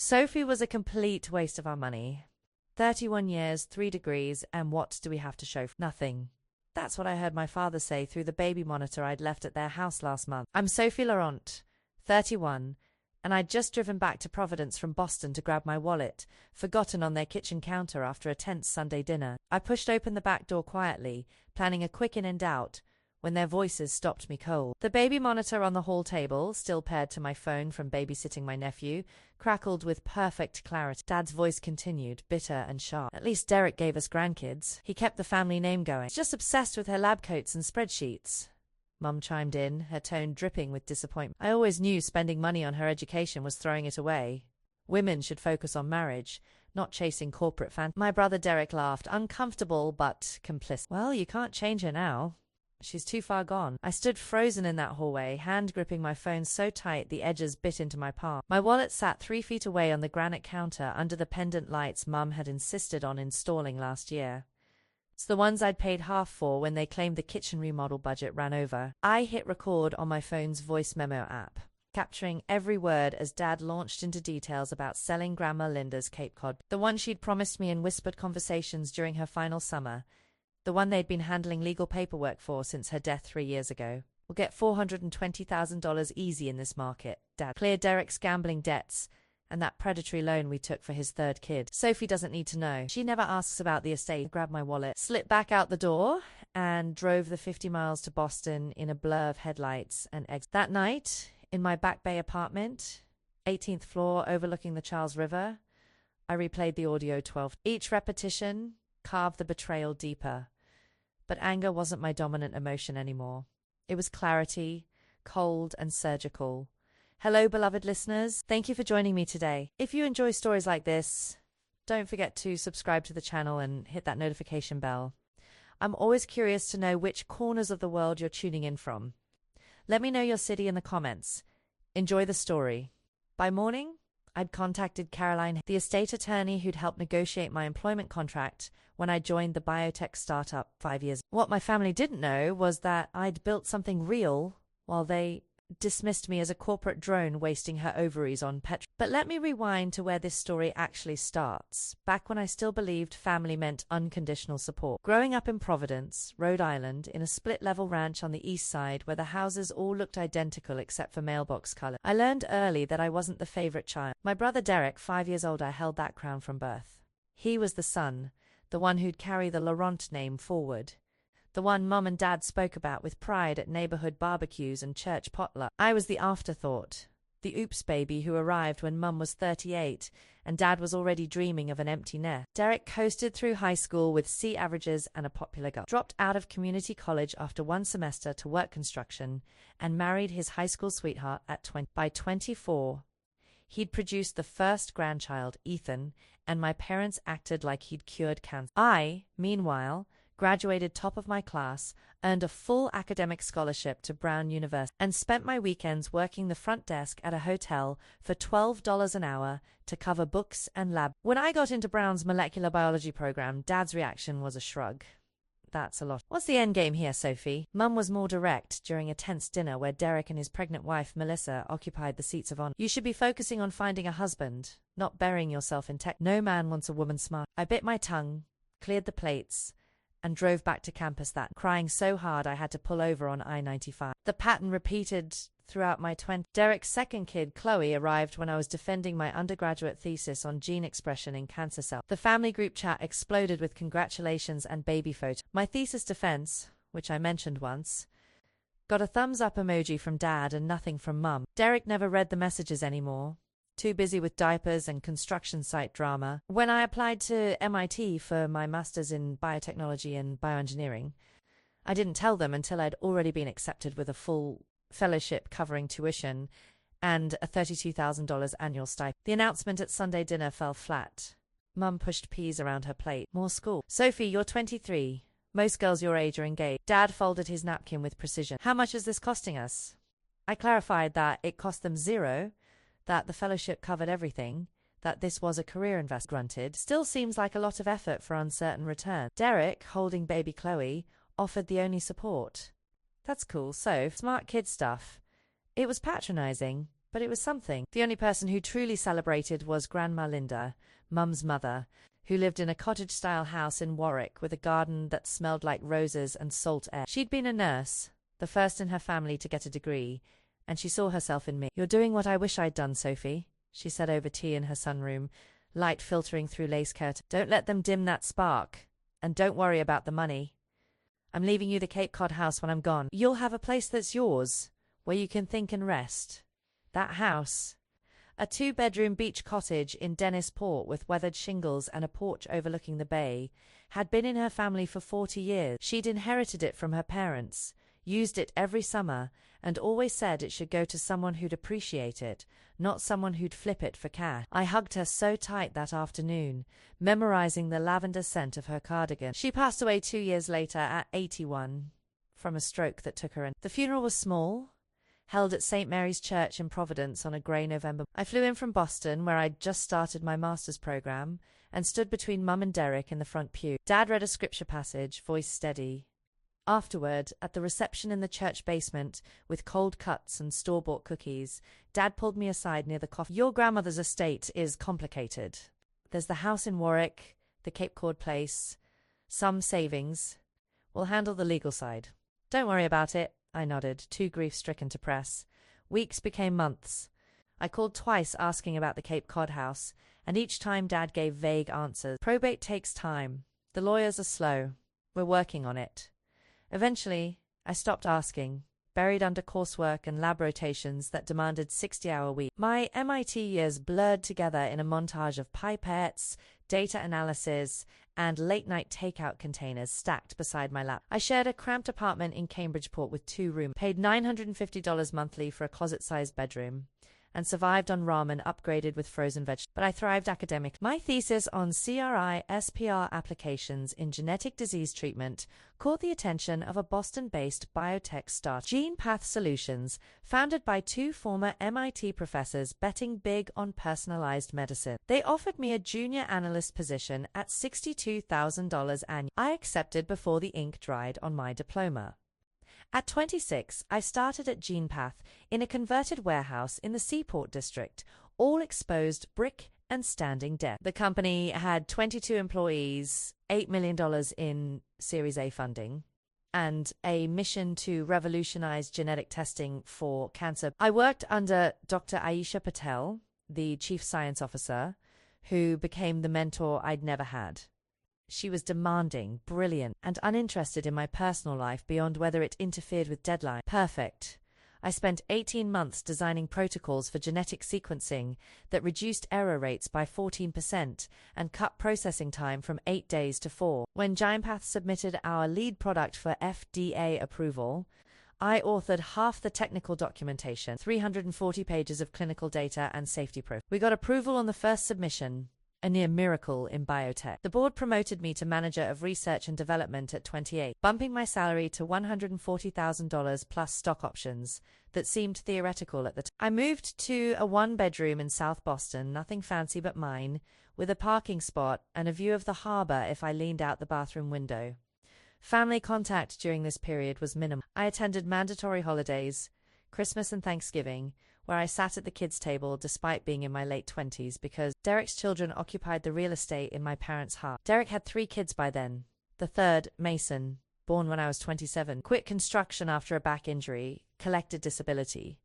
Sophie was a complete waste of our money. 31 years, 3 degrees, and what do we have to show? Nothing. That's what I heard my father say through the baby monitor I'd left at their house last month. I'm Sophie Laurent, 31, and I'd just driven back to Providence from Boston to grab my wallet, forgotten on their kitchen counter after a tense Sunday dinner. I pushed open the back door quietly, planning a quick in and out, when their voices stopped me cold. The baby monitor on the hall table, still paired to my phone from babysitting my nephew, crackled with perfect clarity. Dad's voice continued, bitter and sharp. At least Derek gave us grandkids. He kept the family name going. He's just obsessed with her lab coats and spreadsheets. Mum chimed in, her tone dripping with disappointment. I always knew spending money on her education was throwing it away. Women should focus on marriage, not chasing corporate fantasies. My brother Derek laughed, uncomfortable but complicit. Well, you can't change her now. She's too far gone. I stood frozen in that hallway, hand gripping my phone so tight the edges bit into my palm. My wallet sat 3 feet away on the granite counter under the pendant lights Mum had insisted on installing last year. It's the ones I'd paid half for when they claimed the kitchen remodel budget ran over. I hit record on my phone's voice memo app, capturing every word as Dad launched into details about selling Grandma Linda's Cape Cod, the one she'd promised me in whispered conversations during her final summer, the one they'd been handling legal paperwork for since her death 3 years ago. We'll get $420,000 easy in this market, Dad. Clear Derek's gambling debts and that predatory loan we took for his 3rd kid. Sophie doesn't need to know. She never asks about the estate. I grabbed my wallet, slipped back out the door, and drove the 50 miles to Boston in a blur of headlights and exits. That night, in my Back Bay apartment, 18th floor overlooking the Charles River, I replayed the audio 12. Each repetition carved the betrayal deeper. But anger wasn't my dominant emotion anymore. It was clarity, cold and surgical. Hello, beloved listeners. Thank you for joining me today. If you enjoy stories like this, don't forget to subscribe to the channel and hit that notification bell. I'm always curious to know which corners of the world you're tuning in from. Let me know your city in the comments. Enjoy the story. By morning, I'd contacted Caroline, the estate attorney who'd helped negotiate my employment contract when I joined the biotech startup 5 years ago. What my family didn't know was that I'd built something real while they dismissed me as a corporate drone wasting her ovaries on petrol. But let me rewind to where this story actually starts, back when I still believed family meant unconditional support. Growing up in Providence, Rhode Island, in a split-level ranch on the east side where the houses all looked identical except for mailbox color, I learned early that I wasn't the favorite child. My brother Derek, 5 years older, held that crown from birth. He was the son, the one who'd carry the Laurent name forward. The one Mum and Dad spoke about with pride at neighborhood barbecues and church potluck. I was the afterthought, the oops baby who arrived when Mum was 38 and Dad was already dreaming of an empty nest. Derek coasted through high school with C averages and a popular girl, dropped out of community college after 1 semester to work construction, and married his high school sweetheart at 20. By 24, he'd produced the first grandchild, Ethan, and my parents acted like he'd cured cancer. I, meanwhile, graduated top of my class, earned a full academic scholarship to Brown University, and spent my weekends working the front desk at a hotel for $12 an hour to cover books and lab. When I got into Brown's molecular biology program, Dad's reaction was a shrug. That's a lot. What's the end game here, Sophie? Mum was more direct during a tense dinner where Derek and his pregnant wife, Melissa, occupied the seats of honor. You should be focusing on finding a husband, not burying yourself in tech. No man wants a woman smart. I bit my tongue, cleared the plates, and drove back to campus crying so hard I had to pull over on I-95. The pattern repeated throughout my 20s. Derek's second kid, Chloe, arrived when I was defending my undergraduate thesis on gene expression in cancer cells. The family group chat exploded with congratulations and baby photos. My thesis defense, which I mentioned once, got a thumbs up emoji from Dad and nothing from Mum. Derek never read the messages anymore, too busy with diapers and construction site drama. When I applied to MIT for my master's in biotechnology and bioengineering, I didn't tell them until I'd already been accepted with a full fellowship covering tuition and a $32,000 annual stipend. The announcement at Sunday dinner fell flat. Mum pushed peas around her plate. More school. Sophie, you're 23. Most girls your age are engaged. Dad folded his napkin with precision. How much is this costing us? I clarified that it cost them $0, that the fellowship covered everything, that this was a career investment. Grunted. Still seems like a lot of effort for uncertain return. Derek, holding baby Chloe, offered the only support. That's cool, so smart kid stuff. It was patronizing, but it was something. The only person who truly celebrated was Grandma Linda, Mum's mother, who lived in a cottage-style house in Warwick with a garden that smelled like roses and salt air. She'd been a nurse, the first in her family to get a degree, and she saw herself in me. "You're doing what I wish I'd done, Sophie," she said over tea in her sunroom, light filtering through lace curtains. "Don't let them dim that spark, and don't worry about the money. I'm leaving you the Cape Cod house when I'm gone. You'll have a place that's yours, where you can think and rest. That house, a 2-bedroom beach cottage in Dennisport with weathered shingles and a porch overlooking the bay, had been in her family for 40 years. She'd inherited it from her parents, used it every summer, and always said it should go to someone who'd appreciate it, not someone who'd flip it for cash. I hugged her so tight that afternoon, memorizing the lavender scent of her cardigan. She passed away 2 years later at 81 from a stroke that took her in. The funeral was small, held at St. Mary's Church in Providence on a grey November. I flew in from Boston, where I'd just started my master's program, and stood between Mum and Derek in the front pew. Dad read a scripture passage, voice steady. Afterward, at the reception in the church basement, with cold cuts and store-bought cookies, Dad pulled me aside near the coffee. "Your grandmother's estate is complicated. There's the house in Warwick, the Cape Cod place, some savings. We'll handle the legal side." "Don't worry about it," I nodded, too grief-stricken to press. Weeks became months. I called twice asking about the Cape Cod house, and each time Dad gave vague answers. "Probate takes time. The lawyers are slow. We're working on it." Eventually, I stopped asking, buried under coursework and lab rotations that demanded 60-hour weeks. My MIT years blurred together in a montage of pipettes, data analysis, and late-night takeout containers stacked beside my lap. I shared a cramped apartment in Cambridgeport with 2 rooms, paid $950 monthly for a closet-sized bedroom, and survived on ramen upgraded with frozen vegetables. But I thrived academically. My thesis on CRI-SPR applications in genetic disease treatment caught the attention of a Boston-based biotech startup, GenePath Solutions, founded by 2 former MIT professors betting big on personalized medicine. They offered me a junior analyst position at $62,000 annually. I accepted before the ink dried on my diploma. At 26, I started at GenePath in a converted warehouse in the Seaport District, all exposed brick and standing debt. The company had 22 employees, $8 million in Series A funding, and a mission to revolutionize genetic testing for cancer. I worked under Dr. Aisha Patel, the chief science officer, who became the mentor I'd never had. She was demanding, brilliant, and uninterested in my personal life beyond whether it interfered with deadline. Perfect. I spent 18 months designing protocols for genetic sequencing that reduced error rates by 14% and cut processing time from 8 days to 4. When GenePath submitted our lead product for FDA approval, I authored half the technical documentation, 340 pages of clinical data and safety proof. We got approval on the first submission, a near miracle in biotech. The board promoted me to manager of research and development at 28, bumping my salary to $140,000 plus stock options that seemed theoretical at the time. I moved to a 1-bedroom in South Boston, nothing fancy but mine, with a parking spot and a view of the harbor if I leaned out the bathroom window. Family contact during this period was minimal. I attended mandatory holidays, Christmas and Thanksgiving, where I sat at the kids' table despite being in my late 20s because Derek's children occupied the real estate in my parents' heart. Derek had 3 kids by then. The third, Mason, born when I was 27, quit construction after a back injury, collected disability,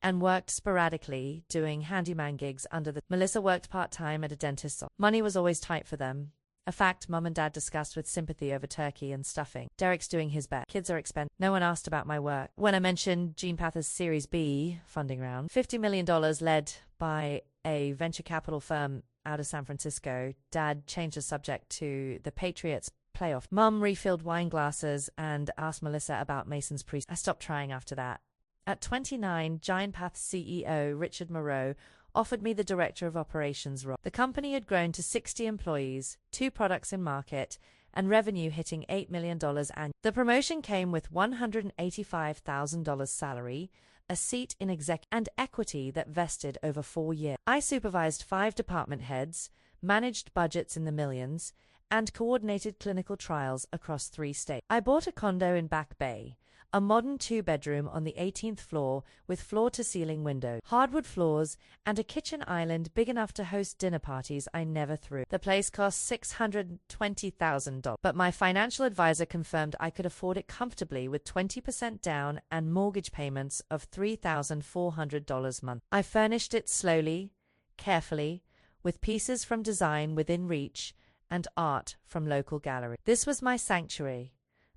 and worked sporadically doing handyman gigs under the... Melissa worked part-time at a dentist's office. Money was always tight for them. A fact Mum and Dad discussed with sympathy over turkey and stuffing. Derek's doing his best. Kids are expensive. No one asked about my work. When I mentioned GenePath's Series B funding round, $50 million led by a venture capital firm out of San Francisco, Dad changed the subject to the Patriots playoff. Mum refilled wine glasses and asked Melissa about Mason's priest. I stopped trying after that. At 29, GenePath CEO Richard Moreau offered me the director of operations role. The company had grown to 60 employees, 2 products in market, and revenue hitting $8 million annually. The promotion came with $185,000 salary, a seat in exec, and equity that vested over 4 years. I supervised 5 department heads, managed budgets in the millions, and coordinated clinical trials across 3 states. I bought a condo in Back Bay, A modern 2-bedroom on the 18th floor with floor-to-ceiling windows, hardwood floors, and a kitchen island big enough to host dinner parties I never threw. The place cost $620,000, but my financial advisor confirmed I could afford it comfortably with 20% down and mortgage payments of $3,400 a month. I furnished it slowly, carefully, with pieces from design within reach and art from local gallery. This was my sanctuary.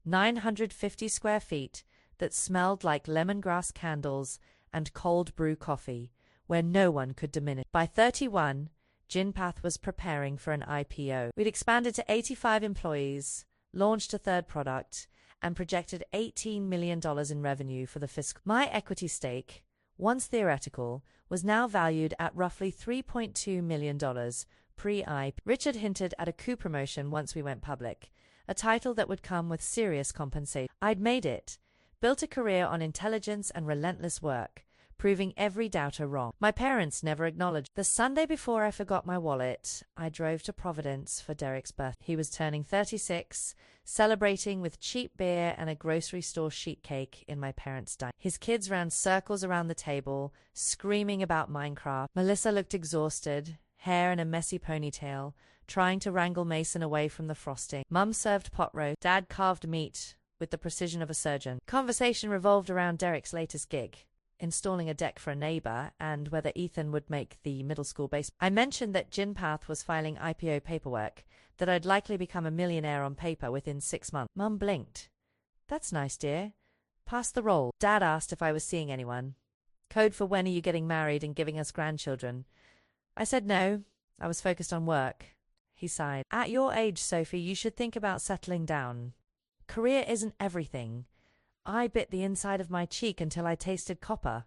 950 square feet that smelled like lemongrass candles and cold brew coffee, where no one could diminish. By 31, Ginpath was preparing for an IPO. We'd expanded to 85 employees, launched a third product, and projected $18 million in revenue for the fiscal. My equity stake, once theoretical, was now valued at roughly $3.2 million pre-IPO. Richard hinted at a coup promotion once we went public, a title that would come with serious compensation. I'd made it, built a career on intelligence and relentless work, proving every doubter wrong. My parents never acknowledged. The Sunday before I forgot my wallet, I drove to Providence for Derek's birthday. He was turning 36, celebrating with cheap beer and a grocery store sheet cake in my parents' dining. His kids ran circles around the table, screaming about Minecraft. Melissa looked exhausted, hair in a messy ponytail, trying to wrangle Mason away from the frosting. Mum served pot roast. Dad carved meat with the precision of a surgeon. Conversation revolved around Derek's latest gig, installing a deck for a neighbor, and whether Ethan would make the middle school base. I mentioned that Ginpath was filing IPO paperwork, that I'd likely become a millionaire on paper within 6 months. Mum blinked. That's nice, dear. Pass the roll. Dad asked if I was seeing anyone. Code for when are you getting married and giving us grandchildren? I said no. I was focused on work. He sighed. At your age, Sophie, you should think about settling down. Career isn't everything. I bit the inside of my cheek until I tasted copper,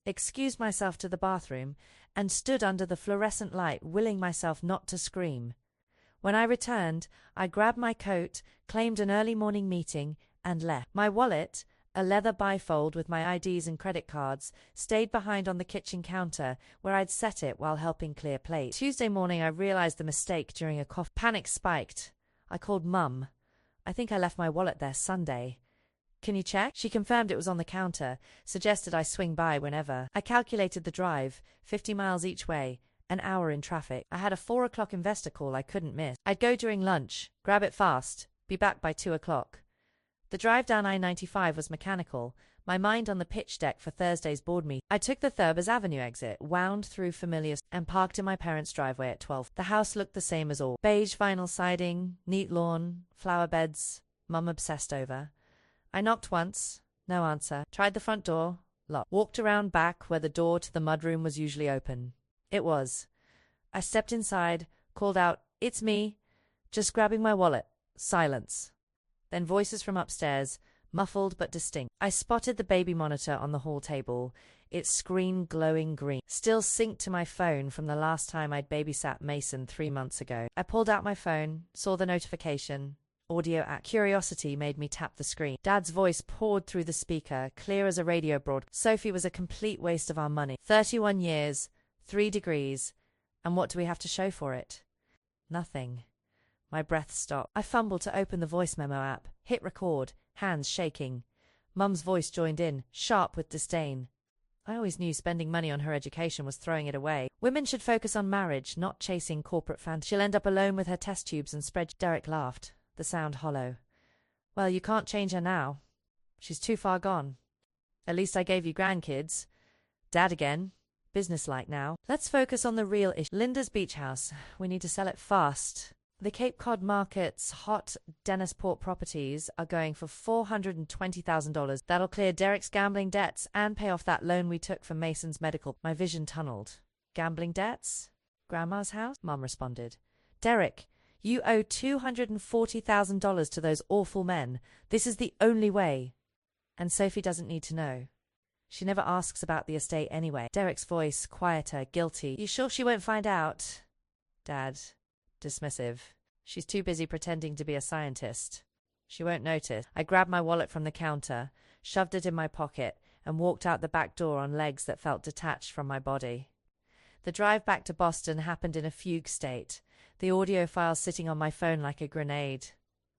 excused myself to the bathroom, and stood under the fluorescent light, willing myself not to scream. When I returned, I grabbed my coat, claimed an early morning meeting, and left. My wallet, a leather bifold with my IDs and credit cards, stayed behind on the kitchen counter where I'd set it while helping clear plates. Tuesday morning I realized the mistake during a cough. Panic spiked. I called Mum. I think I left my wallet there Sunday. Can you check? She confirmed it was on the counter, suggested I swing by whenever. I calculated the drive, 50 miles each way, an hour in traffic. I had a 4 o'clock investor call I couldn't miss. I'd go during lunch, grab it fast, be back by 2 o'clock. The drive down I-95 was mechanical, my mind on the pitch deck for Thursday's board meeting. I took the Thurbers Avenue exit, wound through familiar and parked in my parents' driveway at 12. The house looked the same as all. Beige vinyl siding, neat lawn, flower beds, Mum obsessed over. I knocked once, no answer. Tried the front door, locked. Walked around back where the door to the mudroom was usually open. It was. I stepped inside, called out, "It's me," just grabbing my wallet. Silence. Then voices from upstairs, muffled but distinct. I spotted the baby monitor on the hall table, its screen glowing green, still synced to my phone from the last time I'd babysat Mason 3 months ago. I pulled out my phone, saw the notification. Audio act. Curiosity made me tap the screen. Dad's voice poured through the speaker, clear as a radio broadcast. Sophie was a complete waste of our money. 31 years, 3 degrees, and what do we have to show for it? Nothing. My breath stopped. I fumbled to open the voice memo app, hit record, hands shaking. Mum's voice joined in, sharp with disdain. I always knew spending money on her education was throwing it away. Women should focus on marriage, not chasing corporate fantasies. She'll end up alone with her test tubes and spread. Derek laughed, the sound hollow. Well, you can't change her now. She's too far gone. At least I gave you grandkids. Dad again. Businesslike now. Let's focus on the real issue. Linda's beach house. We need to sell it fast. The Cape Cod Market's hot Dennisport properties are going for $420,000. That'll clear Derek's gambling debts and pay off that loan we took for Mason's medical. My vision tunneled. Gambling debts? Grandma's house? Mum responded. Derek, you owe $240,000 to those awful men. This is the only way. And Sophie doesn't need to know. She never asks about the estate anyway. Derek's voice, quieter, guilty. You sure she won't find out? Dad, dismissive. She's too busy pretending to be a scientist. She won't notice. I grabbed my wallet from the counter, shoved it in my pocket, and walked out the back door on legs that felt detached from my body. The drive back to Boston happened in a fugue state, the audio file sitting on my phone like a grenade.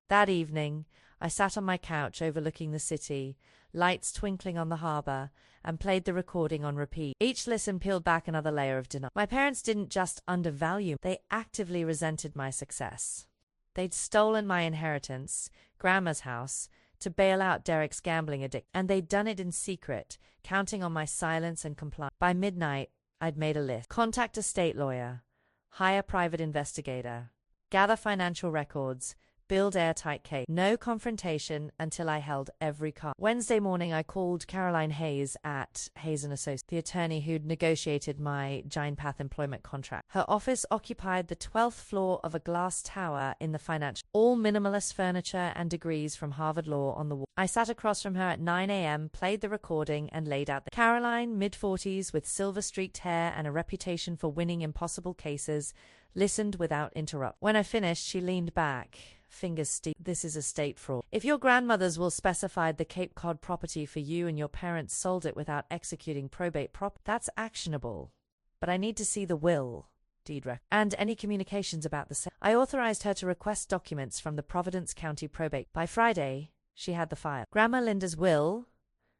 That evening, I sat on my couch overlooking the city, lights twinkling on the harbor, and played the recording on repeat. Each listen peeled back another layer of denial. My parents didn't just undervalue me, they actively resented my success. They'd stolen my inheritance, Grandma's house, to bail out Derek's gambling addiction, and they'd done it in secret, counting on my silence and compliance. By midnight, I'd made a list. Contact a state lawyer, hire private investigator, gather financial records, build airtight case. No confrontation until I held every card. Wednesday morning, I called Caroline Hayes at Hayes & Associates, the attorney who'd negotiated my Giant Path employment contract. Her office occupied the 12th floor of a glass tower in the financial. All minimalist furniture and degrees from Harvard Law on the wall. I sat across from her at 9 a.m., played the recording, and laid out the Caroline, mid-40s, with silver-streaked hair and a reputation for winning impossible cases, listened without interrupt. When I finished, she leaned back, fingers steep. This is estate fraud. If your grandmother's will specified the Cape Cod property for you and your parents sold it without executing probate that's actionable. But I need to see the will, deed record, and any communications about the sale. I authorized her to request documents from the Providence County probate. By Friday, she had the file. Grandma Linda's will,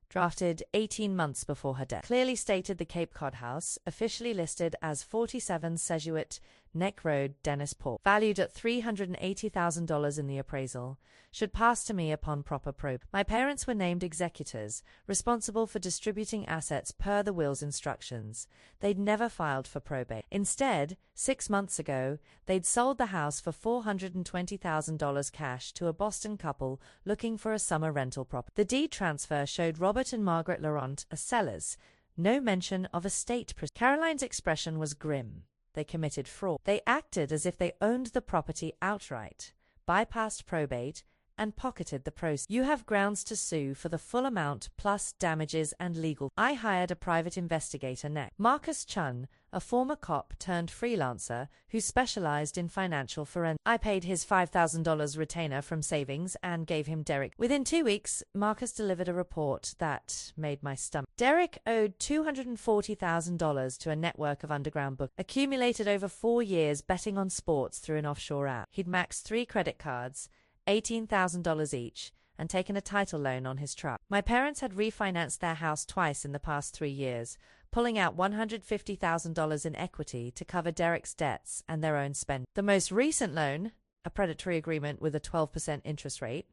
drafted 18 months before her death, clearly stated the Cape Cod house, officially listed as 47 Sejuit Neck Road, Dennisport, valued at $380,000 in the appraisal, should pass to me upon proper probe. My parents were named executors, responsible for distributing assets per the will's instructions. They'd never filed for probate. Instead, 6 months ago, they'd sold the house for $420,000 cash to a Boston couple looking for a summer rental property. The deed transfer showed Robert and Margaret Laurent as sellers. No mention of estate. Caroline's expression was grim. They committed fraud. They acted as if they owned the property outright, bypassed probate, and pocketed the proceeds. You have grounds to sue for the full amount plus damages and legal. I hired a private investigator next. Marcus Chun, a former cop turned freelancer who specialized in financial forensics. I paid his $5,000 retainer from savings and gave him Derek. Within 2 weeks, Marcus delivered a report that made my stomach. Derek owed $240,000 to a network of underground books, accumulated over 4 years betting on sports through an offshore app. He'd maxed 3 credit cards, $18,000 each, and taken a title loan on his truck. My parents had refinanced their house twice in the past 3 years, pulling out $150,000 in equity to cover Derek's debts and their own spending. The most recent loan, a predatory agreement with a 12% interest rate,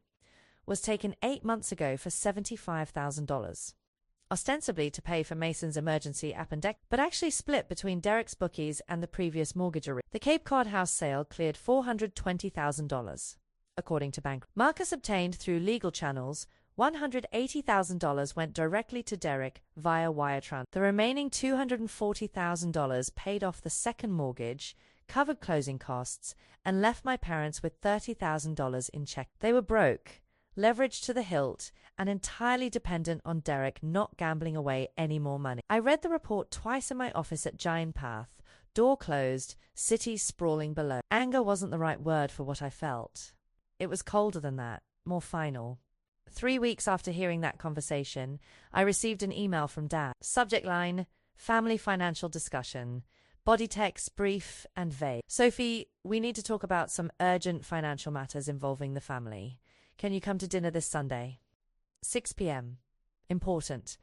was taken 8 months ago for $75,000. Ostensibly to pay for Mason's emergency appendectomy, but actually split between Derek's bookies and the previous mortgage arrears. The Cape Cod house sale cleared $420,000. According to bank. Marcus obtained through legal channels, $180,000 went directly to Derek via wire transfer. The remaining $240,000 paid off the second mortgage, covered closing costs, and left my parents with $30,000 in check. They were broke, leveraged to the hilt, and entirely dependent on Derek not gambling away any more money. I read the report twice in my office at Giant Path, door closed, city sprawling below. Anger wasn't the right word for what I felt. It was colder than that, more final. 3 weeks after hearing that conversation, I received an email from Dad. Subject line, family financial discussion. Body text, brief and vague. Sophie, we need to talk about some urgent financial matters involving the family. Can you come to dinner this Sunday? 6 p.m. Important.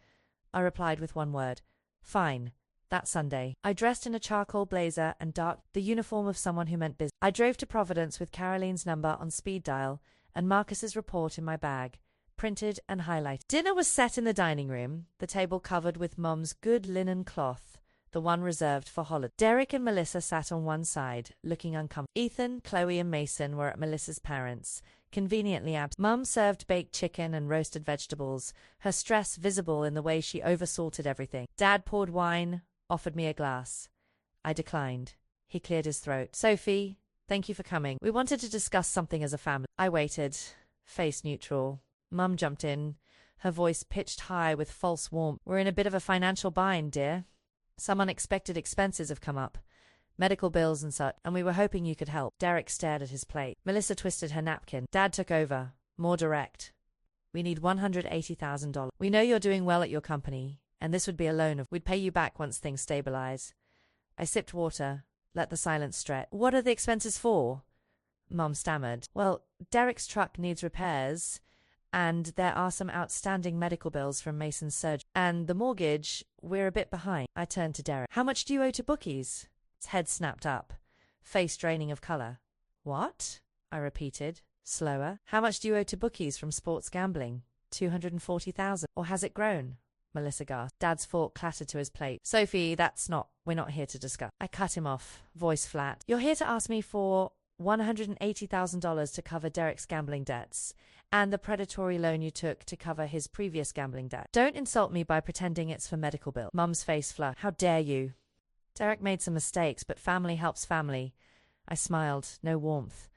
I replied with one word. Fine. That Sunday. I dressed in a charcoal blazer and the uniform of someone who meant business. I drove to Providence with Caroline's number on speed dial and Marcus's report in my bag, printed and highlighted. Dinner was set in the dining room, the table covered with Mum's good linen cloth, the one reserved for holiday. Derek and Melissa sat on one side, looking uncomfortable. Ethan, Chloe, and Mason were at Melissa's parents', conveniently absent. Mum served baked chicken and roasted vegetables, her stress visible in the way she oversalted everything. Dad poured wine, offered me a glass. I declined. He cleared his throat. Sophie, thank you for coming. We wanted to discuss something as a family. I waited, face neutral. Mum jumped in, her voice pitched high with false warmth. We're in a bit of a financial bind, dear. Some unexpected expenses have come up. Medical bills and such, and we were hoping you could help. Derek stared at his plate. Melissa twisted her napkin. Dad took over, more direct. We need $180,000. We know you're doing well at your company, and this would be a loan we'd pay you back once things stabilize. I sipped water, let the silence stretch. What are the expenses for? Mum stammered. Well, Derek's truck needs repairs, and there are some outstanding medical bills from Mason's surgery. And the mortgage, we're a bit behind. I turned to Derek. How much do you owe to bookies? His head snapped up, face draining of color. What? I repeated, slower. How much do you owe to bookies from sports gambling? 240,000. Or has it grown? Melissa gasped. Dad's fork clattered to his plate. Sophie, we're not here to discuss. I cut him off, voice flat. You're here to ask me for $180,000 to cover Derek's gambling debts and the predatory loan you took to cover his previous gambling debt. Don't insult me by pretending it's for medical bill. Mum's face flushed. How dare you? Derek made some mistakes, but family helps family. I smiled, no warmth.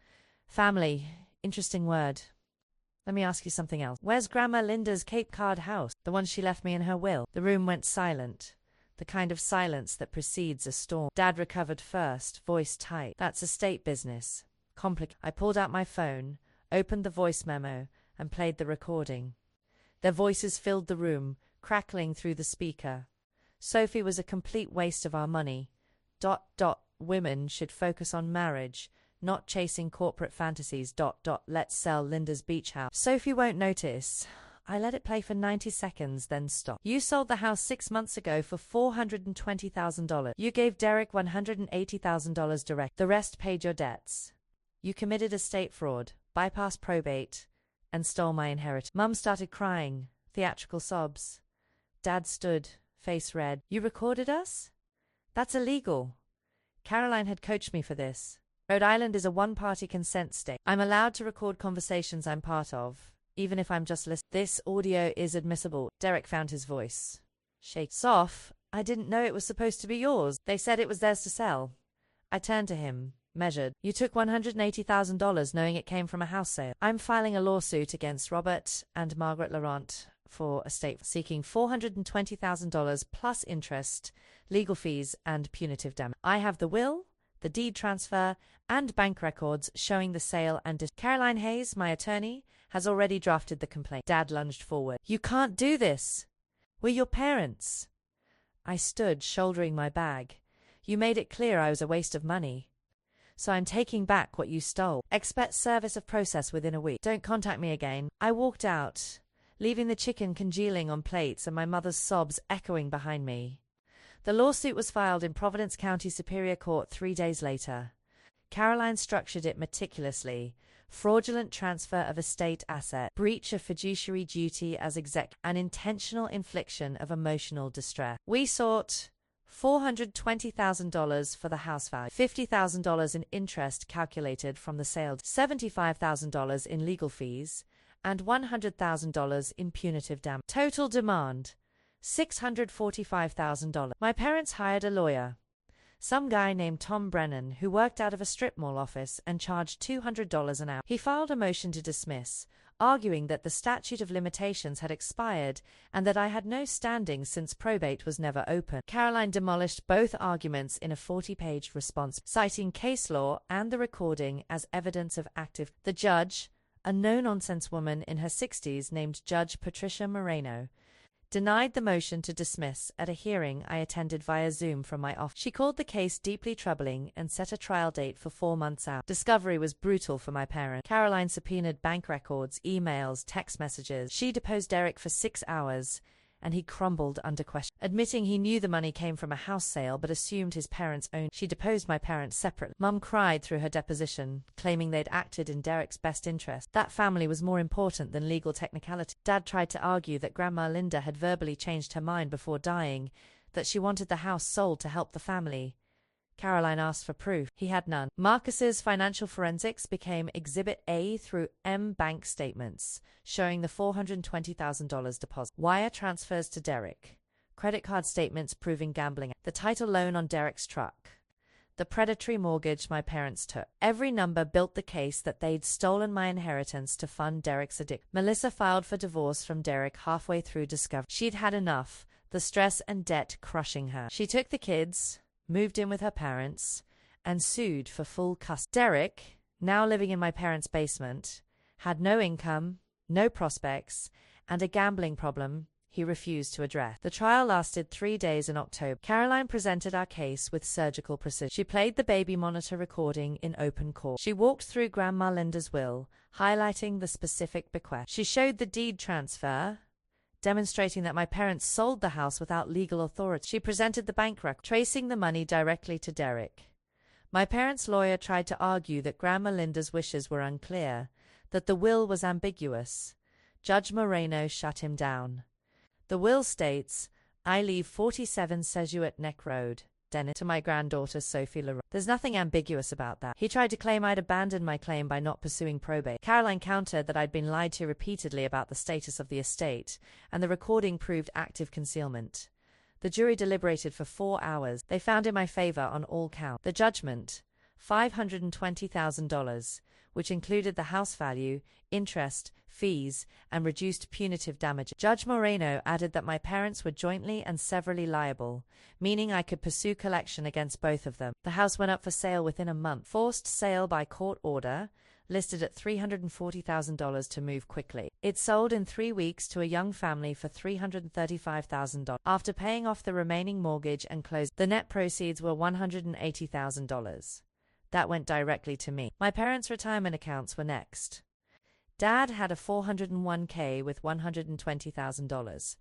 Family, interesting word. Let me ask you something else. Where's Grandma Linda's Cape Cod house? The one she left me in her will. The room went silent. The kind of silence that precedes a storm. Dad recovered first, voice tight. That's estate business. I pulled out my phone, opened the voice memo, and played the recording. Their voices filled the room, crackling through the speaker. Sophie was a complete waste of our money. Women should focus on marriage, not chasing corporate fantasies. Let's sell Linda's beach house. Sophie won't notice. I let it play for 90 seconds, then stopped. You sold the house 6 months ago for $420,000. You gave Derek $180,000 direct. The rest paid your debts. You committed estate fraud, bypassed probate, and stole my inheritance. Mum started crying, theatrical sobs. Dad stood, face red. You recorded us? That's illegal. Caroline had coached me for this. Rhode Island is a one-party consent state. I'm allowed to record conversations I'm part of, even if I'm just listening. This audio is admissible. Derek found his voice. Shake. Soph, I didn't know it was supposed to be yours. They said it was theirs to sell. I turned to him, measured. You took $180,000 knowing it came from a house sale. I'm filing a lawsuit against Robert and Margaret Laurent for estate, seeking $420,000 plus interest, legal fees, and punitive damage. I have the will, the deed transfer, and bank records showing the sale and Caroline Hayes, my attorney, has already drafted the complaint. Dad lunged forward. You can't do this. We're your parents. I stood, shouldering my bag. You made it clear I was a waste of money. So I'm taking back what you stole. Expect service of process within a week. Don't contact me again. I walked out, leaving the chicken congealing on plates and my mother's sobs echoing behind me. The lawsuit was filed in Providence County Superior Court 3 days later. Caroline structured it meticulously. Fraudulent transfer of estate asset, breach of fiduciary duty as exec, and intentional infliction of emotional distress. We sought $420,000 for the house value, $50,000 in interest calculated from the sale, $75,000 in legal fees, and $100,000 in punitive damage. Total demand, $645,000. My parents hired a lawyer, some guy named Tom Brennan, who worked out of a strip mall office and charged $200 an hour. He filed a motion to dismiss, arguing that the statute of limitations had expired and that I had no standing since probate was never open. Caroline demolished both arguments in a 40-page response, citing case law and the recording as evidence of active. The judge, a no-nonsense woman in her 60s named Judge Patricia Moreno, denied the motion to dismiss at a hearing I attended via Zoom from my office. She called the case deeply troubling and set a trial date for 4 months out. Discovery was brutal for my parents. Caroline subpoenaed bank records, emails, text messages. She deposed Derek for 6 hours, and he crumbled under question. Admitting he knew the money came from a house sale but assumed his parents owned. She deposed my parents separately. Mum cried through her deposition, claiming they'd acted in Derek's best interest. That family was more important than legal technicality. Dad tried to argue that Grandma Linda had verbally changed her mind before dying, that she wanted the house sold to help the family. Caroline asked for proof. He had none. Marcus's financial forensics became Exhibit A through M bank statements, showing the $420,000 deposit. Wire transfers to Derek. Credit card statements proving gambling. The title loan on Derek's truck. The predatory mortgage my parents took. Every number built the case that they'd stolen my inheritance to fund Derek's addiction. Melissa filed for divorce from Derek halfway through discovery. She'd had enough, the stress and debt crushing her. She took the kids, moved in with her parents, and sued for full custody. Derek, now living in my parents' basement, had no income, no prospects, and a gambling problem he refused to address. The trial lasted 3 days in October. Caroline presented our case with surgical precision. She played the baby monitor recording in open court. She walked through Grandma Linda's will, highlighting the specific bequest. She showed the deed transfer, demonstrating that my parents sold the house without legal authority. She presented the bank record, tracing the money directly to Derek. My parents' lawyer tried to argue that Grandma Linda's wishes were unclear, that the will was ambiguous. Judge Moreno shut him down. The will states, I leave 47 Sejuet Neck Road, Dennis, to my granddaughter Sophie Leroy. There's nothing ambiguous about that. He tried to claim I'd abandoned my claim by not pursuing probate. Caroline countered that I'd been lied to repeatedly about the status of the estate, and the recording proved active concealment. The jury deliberated for 4 hours. They found in my favor on all counts. The judgment, $520,000, which included the house value, interest, fees, and reduced punitive damages. Judge Moreno added that my parents were jointly and severally liable, meaning I could pursue collection against both of them. The house went up for sale within a month. Forced sale by court order, listed at $340,000 to move quickly. It sold in 3 weeks to a young family for $335,000. After paying off the remaining mortgage and closing, the net proceeds were $180,000. That went directly to me. My parents' retirement accounts were next. Dad had a 401k with $120,000.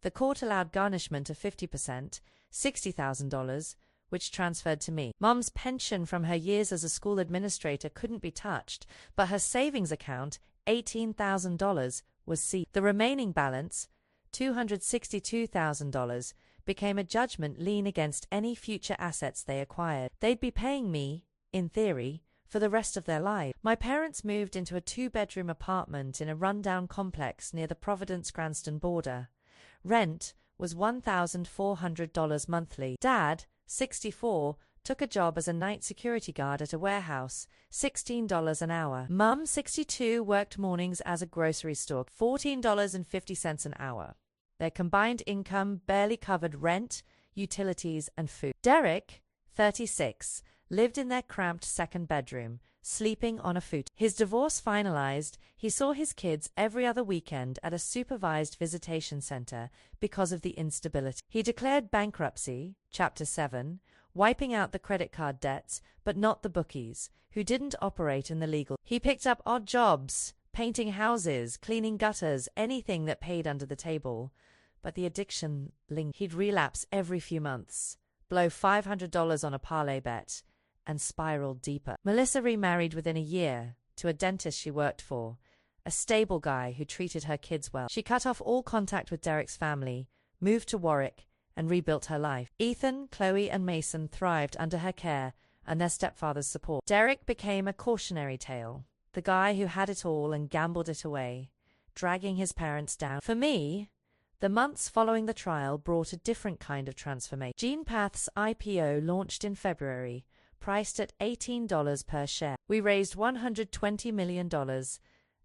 The court allowed garnishment of 50%, $60,000, which transferred to me. Mom's pension from her years as a school administrator couldn't be touched, but her savings account, $18,000, was seized. The remaining balance, $262,000, became a judgment lien against any future assets they acquired. They'd be paying me, in theory, for the rest of their lives. My parents moved into a 2-bedroom apartment in a rundown complex near the Providence-Cranston border. Rent was $1,400 monthly. Dad, 64, took a job as a night security guard at a warehouse, $16 an hour. Mum, 62, worked mornings as a grocery store, $14.50 an hour. Their combined income barely covered rent, utilities, and food. Derek, 36, lived in their cramped second bedroom, sleeping on a futon. His divorce finalized, he saw his kids every other weekend at a supervised visitation center because of the instability. He declared bankruptcy, Chapter 7, wiping out the credit card debts, but not the bookies, who didn't operate in the legal. He picked up odd jobs, painting houses, cleaning gutters, anything that paid under the table. But the addiction lingered. He'd relapse every few months, blow $500 on a parlay bet, and spiraled deeper. Melissa remarried within a year to a dentist she worked for, a stable guy who treated her kids well. She cut off all contact with Derek's family, moved to Warwick, and rebuilt her life. Ethan, Chloe, and Mason thrived under her care and their stepfather's support. Derek became a cautionary tale, the guy who had it all and gambled it away, dragging his parents down. For me, the months following the trial brought a different kind of transformation. GenePath's IPO launched in February, priced at $18 per share. We raised $120 million,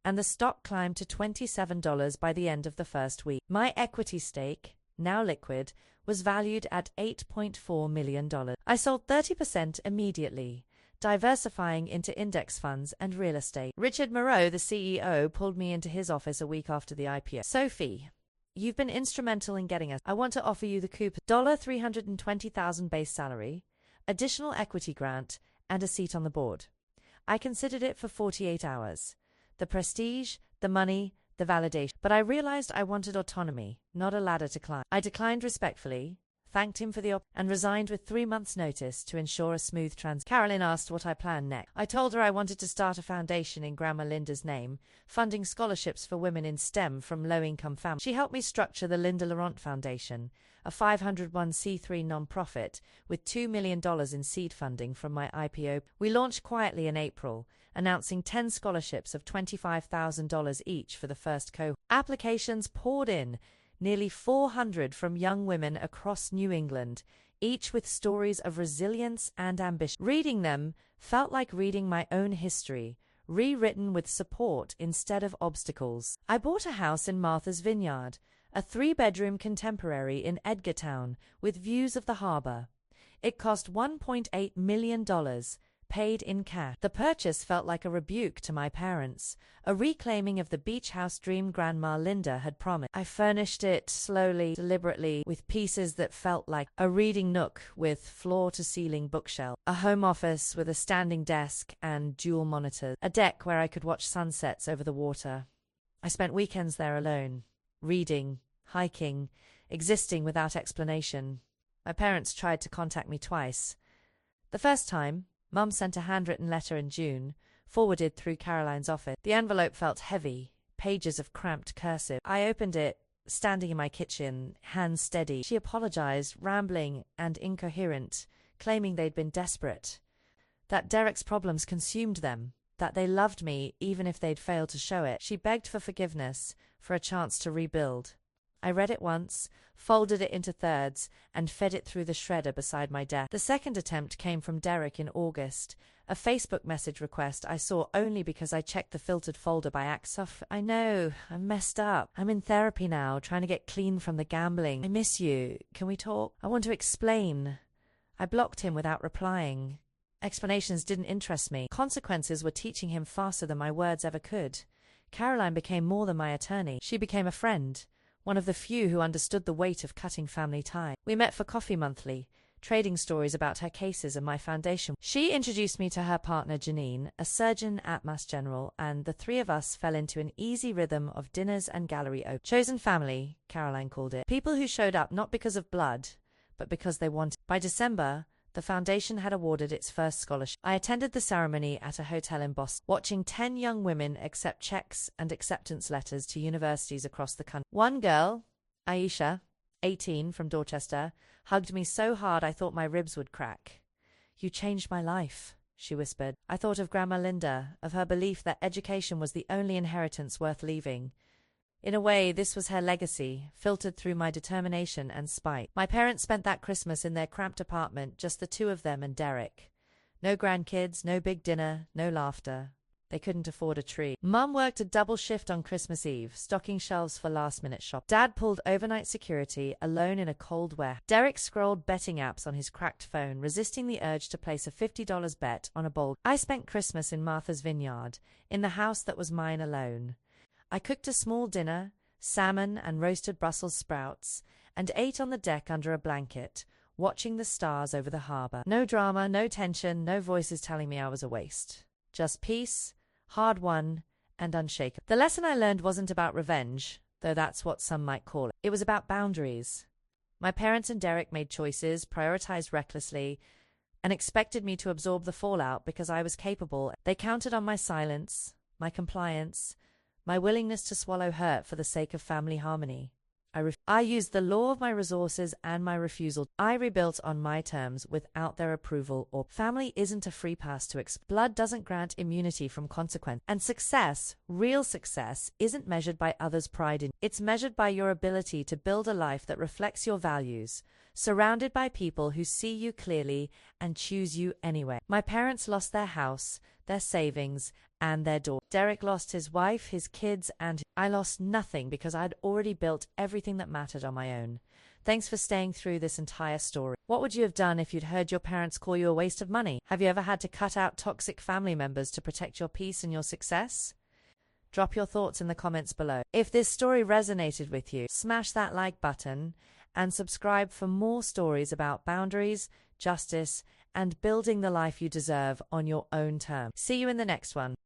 and the stock climbed to $27 by the end of the first week. My equity stake, now liquid, was valued at $8.4 million. I sold 30% immediately, diversifying into index funds and real estate. Richard Moreau, the CEO, pulled me into his office a week after the IPO. Sophie, you've been instrumental in getting us. I want to offer you the coup. $320,000 base salary, additional equity grant, and a seat on the board. I considered it for 48 hours. The prestige, the money, the validation. But I realized I wanted autonomy, not a ladder to climb. I declined respectfully, thanked him for the and resigned with 3 months' notice to ensure a smooth transition. Caroline asked what I planned next. I told her I wanted to start a foundation in Grandma Linda's name, funding scholarships for women in STEM from low-income families. She helped me structure the Linda Laurent Foundation, a 501c3 nonprofit with $2 million in seed funding from my IPO. We launched quietly in April, announcing 10 scholarships of $25,000 each for the first cohort. Applications poured in, nearly 400 from young women across New England, each with stories of resilience and ambition. Reading them felt like reading my own history, rewritten with support instead of obstacles. I bought a house in Martha's Vineyard, a 3-bedroom contemporary in Edgartown with views of the harbor. It cost $1.8 million, paid in cash. The purchase felt like a rebuke to my parents, a reclaiming of the beach house dream Grandma Linda had promised. I furnished it slowly, deliberately, with pieces that felt like a reading nook with floor-to-ceiling bookshelf, a home office with a standing desk and dual monitors, a deck where I could watch sunsets over the water. I spent weekends there alone, reading, hiking, existing without explanation. My parents tried to contact me twice. The first time, Mum sent a handwritten letter in June, forwarded through Caroline's office. The envelope felt heavy, pages of cramped cursive. I opened it, standing in my kitchen, hands steady. She apologized, rambling and incoherent, claiming they'd been desperate, that Derek's problems consumed them, that they loved me even if they'd failed to show it. She begged for forgiveness, for a chance to rebuild. I read it once, folded it into thirds, and fed it through the shredder beside my desk. The second attempt came from Derek in August, a Facebook message request I saw only because I checked the filtered folder by accident. I know, I'm messed up. I'm in therapy now, trying to get clean from the gambling. I miss you. Can we talk? I want to explain. I blocked him without replying. Explanations didn't interest me. Consequences were teaching him faster than my words ever could. Caroline became more than my attorney. She became a friend, one of the few who understood the weight of cutting family ties. We met for coffee monthly, trading stories about her cases and my foundation. She introduced me to her partner Janine, a surgeon at Mass General, and the three of us fell into an easy rhythm of dinners and gallery openings. Chosen family, Caroline called it. People who showed up not because of blood, but because they wanted. By December, the foundation had awarded its first scholarship. I attended the ceremony at a hotel in Boston, watching 10 young women accept checks and acceptance letters to universities across the country. One girl, Aisha, 18, from Dorchester, hugged me so hard I thought my ribs would crack. "You changed my life," she whispered. I thought of Grandma Linda, of her belief that education was the only inheritance worth leaving. In a way, this was her legacy, filtered through my determination and spite. My parents spent that Christmas in their cramped apartment, just the two of them and Derek. No grandkids, no big dinner, no laughter. They couldn't afford a tree. Mum worked a double shift on Christmas Eve, stocking shelves for last-minute shop. Dad pulled overnight security, alone in a cold warehouse. Derek scrolled betting apps on his cracked phone, resisting the urge to place a $50 bet on a bowl. I spent Christmas in Martha's Vineyard, in the house that was mine alone. I cooked a small dinner, salmon and roasted Brussels sprouts, and ate on the deck under a blanket, watching the stars over the harbor. No drama, no tension, no voices telling me I was a waste. Just peace, hard-won, and unshakable. The lesson I learned wasn't about revenge, though that's what some might call it. It was about boundaries. My parents and Derek made choices, prioritized recklessly, and expected me to absorb the fallout because I was capable. They counted on my silence, my compliance, my willingness to swallow hurt for the sake of family harmony. I used the law of my resources and my refusal. I rebuilt on my terms without their approval or family isn't a free pass to blood doesn't grant immunity from consequence. And success, real success, isn't measured by others' pride in. It's measured by your ability to build a life that reflects your values, surrounded by people who see you clearly and choose you anyway. My parents lost their house, their savings, and their daughter. Derek lost his wife, his kids, and I lost nothing because I'd already built everything that mattered on my own. Thanks for staying through this entire story. What would you have done if you'd heard your parents call you a waste of money? Have you ever had to cut out toxic family members to protect your peace and your success? Drop your thoughts in the comments below. If this story resonated with you, smash that like button and subscribe for more stories about boundaries, justice, and building the life you deserve on your own terms. See you in the next one.